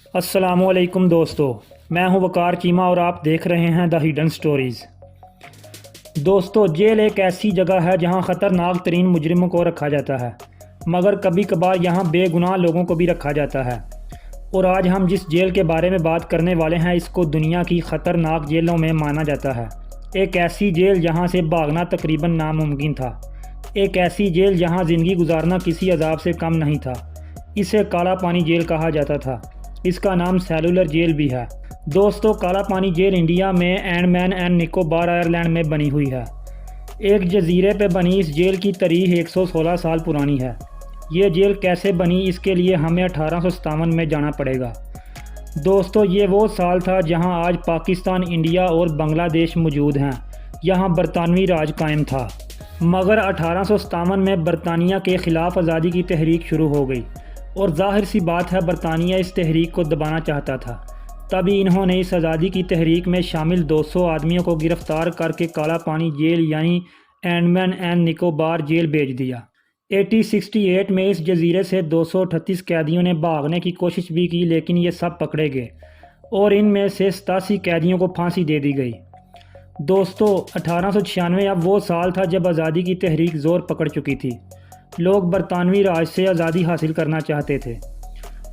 अस्सलामुअलैकुम दोस्तों, मैं हूं वकार चीमा और आप देख रहे हैं द हिडन स्टोरीज़। दोस्तों, जेल एक ऐसी जगह है जहां ख़तरनाक तरीन मुजरिमों को रखा जाता है, मगर कभी कभार यहां बेगुनाह लोगों को भी रखा जाता है। और आज हम जिस जेल के बारे में बात करने वाले हैं, इसको दुनिया की ख़तरनाक जेलों में माना जाता है। एक ऐसी जेल जहां से भागना तकरीबन नामुमकिन था। एक ऐसी जेल जहां ज़िंदगी गुजारना किसी अजाब से कम नहीं था। इसे काला पानी जेल कहा जाता था। इसका नाम सेलुलर जेल भी है। दोस्तों, काला पानी जेल इंडिया में अंडमान एंड निकोबार आयरलैंड में बनी हुई है। एक जजीरे पे बनी इस जेल की तारीख 116 साल पुरानी है। ये जेल कैसे बनी, इसके लिए हमें 1857 में जाना पड़ेगा। दोस्तों, ये वो साल था जहां आज पाकिस्तान, इंडिया और बांग्लादेश मौजूद हैं। यहां बरतानवी राज कायम था, मगर 1857 में बरतानिया के ख़िलाफ़ आज़ादी की तहरीक शुरू हो गई और जाहिर सी बात है बरतानिया इस तहरीक को दबाना चाहता था। तभी इन्होंने इस आज़ादी की तहरीक में शामिल 200 आदमियों को गिरफ़्तार करके काला पानी जेल यानी अंडमान एंड निकोबार जेल भेज दिया। 1868 में इस जजीरे से 238 कैदियों ने भागने की कोशिश भी की, लेकिन ये सब पकड़े गए और इनमें से 87 कैदियों को फांसी दे दी गई। दोस्तों, 1896 अब वो साल था जब आज़ादी की तहरीक ज़ोर पकड़ चुकी थी। लोग बरतानवी राज से आज़ादी हासिल करना चाहते थे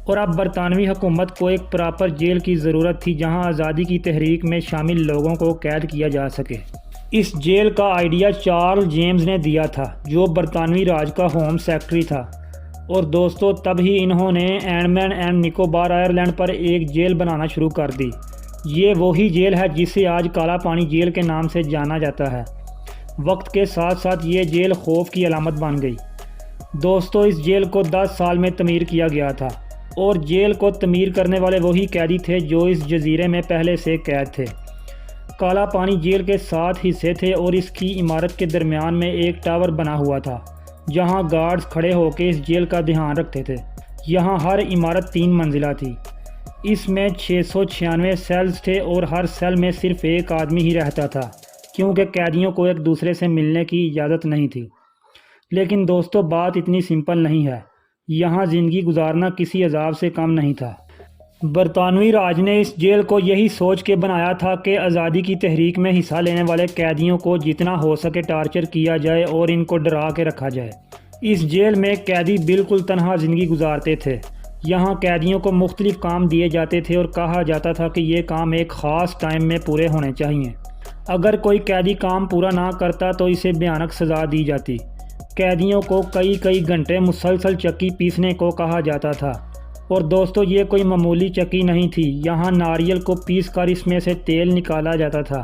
और अब बरतानवी हुकूमत को एक प्रॉपर जेल की ज़रूरत थी जहां आज़ादी की तहरीक में शामिल लोगों को कैद किया जा सके। इस जेल का आइडिया चार्ल्स जेम्स ने दिया था, जो बरतानवी राज का होम सेक्रेटरी था। और दोस्तों, तब ही इन्होंने अंडमान एंड निकोबार आयरलैंड पर एक जेल बनाना शुरू कर दी। ये वही जेल है जिसे आज काला पानी जेल के नाम से जाना जाता है। वक्त के साथ साथ ये जेल खौफ की अलामत बन गई। दोस्तों, इस जेल को 10 साल में तमीर किया गया था और जेल को तमीर करने वाले वही कैदी थे जो इस जजीरे में पहले से कैद थे। काला पानी जेल के 7 हिस्से थे और इसकी इमारत के दरमियान में एक टावर बना हुआ था जहां गार्ड्स खड़े होकर इस जेल का ध्यान रखते थे। यहां हर इमारत 3 मंजिला थी। इसमें 696 सेल्स थे और हर सेल में सिर्फ एक आदमी ही रहता था, क्योंकि कैदियों को एक दूसरे से मिलने की इजाज़त नहीं थी। लेकिन दोस्तों, बात इतनी सिंपल नहीं है। यहाँ ज़िंदगी गुजारना किसी अजाब से कम नहीं था। बरतानवी राज ने इस जेल को यही सोच के बनाया था कि आज़ादी की तहरीक में हिस्सा लेने वाले कैदियों को जितना हो सके टार्चर किया जाए और इनको डरा के रखा जाए। इस जेल में कैदी बिल्कुल तनहा ज़िंदगी गुजारते थे। यहाँ कैदियों को मुख्तलिफ काम दिए जाते थे और कहा जाता था कि ये काम एक ख़ास टाइम में पूरे होने चाहिए। अगर कोई कैदी काम पूरा ना करता तो इसे भयानक सज़ा दी जाती। कैदियों को कई कई घंटे मुसलसल चक्की पीसने को कहा जाता था। और दोस्तों, ये कोई मामूली चक्की नहीं थी। यहाँ नारियल को पीस कर इसमें से तेल निकाला जाता था।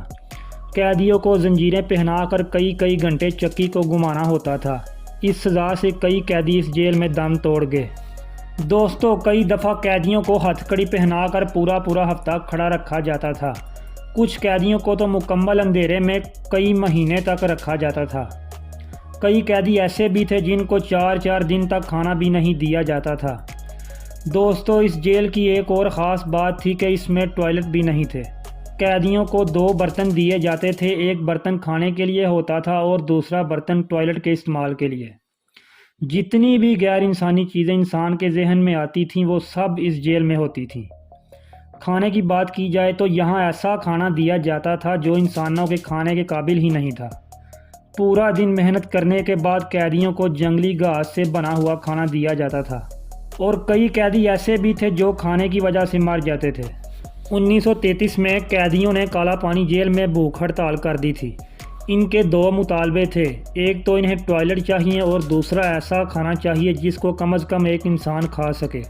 कैदियों को जंजीरें पहनाकर कई कई घंटे चक्की को घुमाना होता था। इस सज़ा से कई कैदी इस जेल में दम तोड़ गए। दोस्तों, कई दफ़ा कैदियों को हथकड़ी पहनाकर पूरा पूरा हफ्ता खड़ा रखा जाता था। कुछ कैदियों को तो मुकम्मल अंधेरे में कई महीने तक रखा जाता था। कई कैदी ऐसे भी थे जिनको 4-4 दिन तक खाना भी नहीं दिया जाता था। दोस्तों, इस जेल की एक और ख़ास बात थी कि इसमें टॉयलेट भी नहीं थे। कैदियों को 2 बर्तन दिए जाते थे। एक बर्तन खाने के लिए होता था और दूसरा बर्तन टॉयलेट के इस्तेमाल के लिए। जितनी भी गैर इंसानी चीज़ें इंसान के जहन में आती थीं, वो सब इस जेल में होती थीं। खाने की बात की जाए तो यहाँ ऐसा खाना दिया जाता था जो इंसानों के खाने के काबिल ही नहीं था। पूरा दिन मेहनत करने के बाद कैदियों को जंगली घास से बना हुआ खाना दिया जाता था और कई कैदी ऐसे भी थे जो खाने की वजह से मर जाते थे। 1933 में कैदियों ने काला पानी जेल में भूख हड़ताल कर दी थी। इनके 2 मुतालबे थे। एक तो इन्हें टॉयलेट चाहिए और दूसरा ऐसा खाना चाहिए जिसको कम से कम एक इंसान खा सके।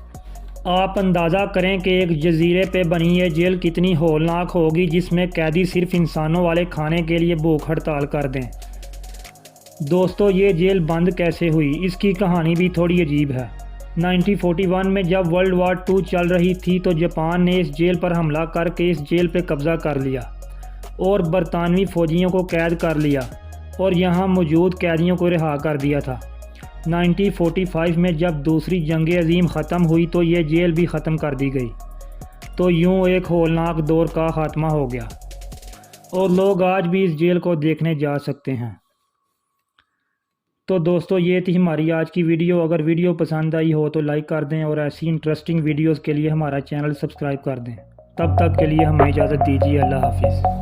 आप अंदाज़ा करें कि एक जजीरे पे बनी ये जेल कितनी हौलनाक होगी जिसमें कैदी सिर्फ इंसानों वाले खाने के लिए भूख हड़ताल कर दें। दोस्तों, ये जेल बंद कैसे हुई, इसकी कहानी भी थोड़ी अजीब है। 1941 में जब वर्ल्ड वार 2 चल रही थी तो जापान ने इस जेल पर हमला करके इस जेल पे कब्ज़ा कर लिया और बरतानवी फ़ौजियों को कैद कर लिया और यहाँ मौजूद कैदियों को रिहा कर दिया था। 1945 में जब दूसरी जंग अज़ीम ख़त्म हुई तो ये जेल भी ख़त्म कर दी गई। तो यूँ एक होलनाक दौर का ख़ात्मा हो गया और लोग आज भी इस जेल को देखने जा सकते हैं। तो दोस्तों ये थी हमारी आज की वीडियो। अगर वीडियो पसंद आई हो तो लाइक कर दें और ऐसी इंटरेस्टिंग वीडियोस के लिए हमारा चैनल सब्सक्राइब कर दें। तब तक के लिए हमें इजाज़त दीजिए। अल्लाह हाफिज़।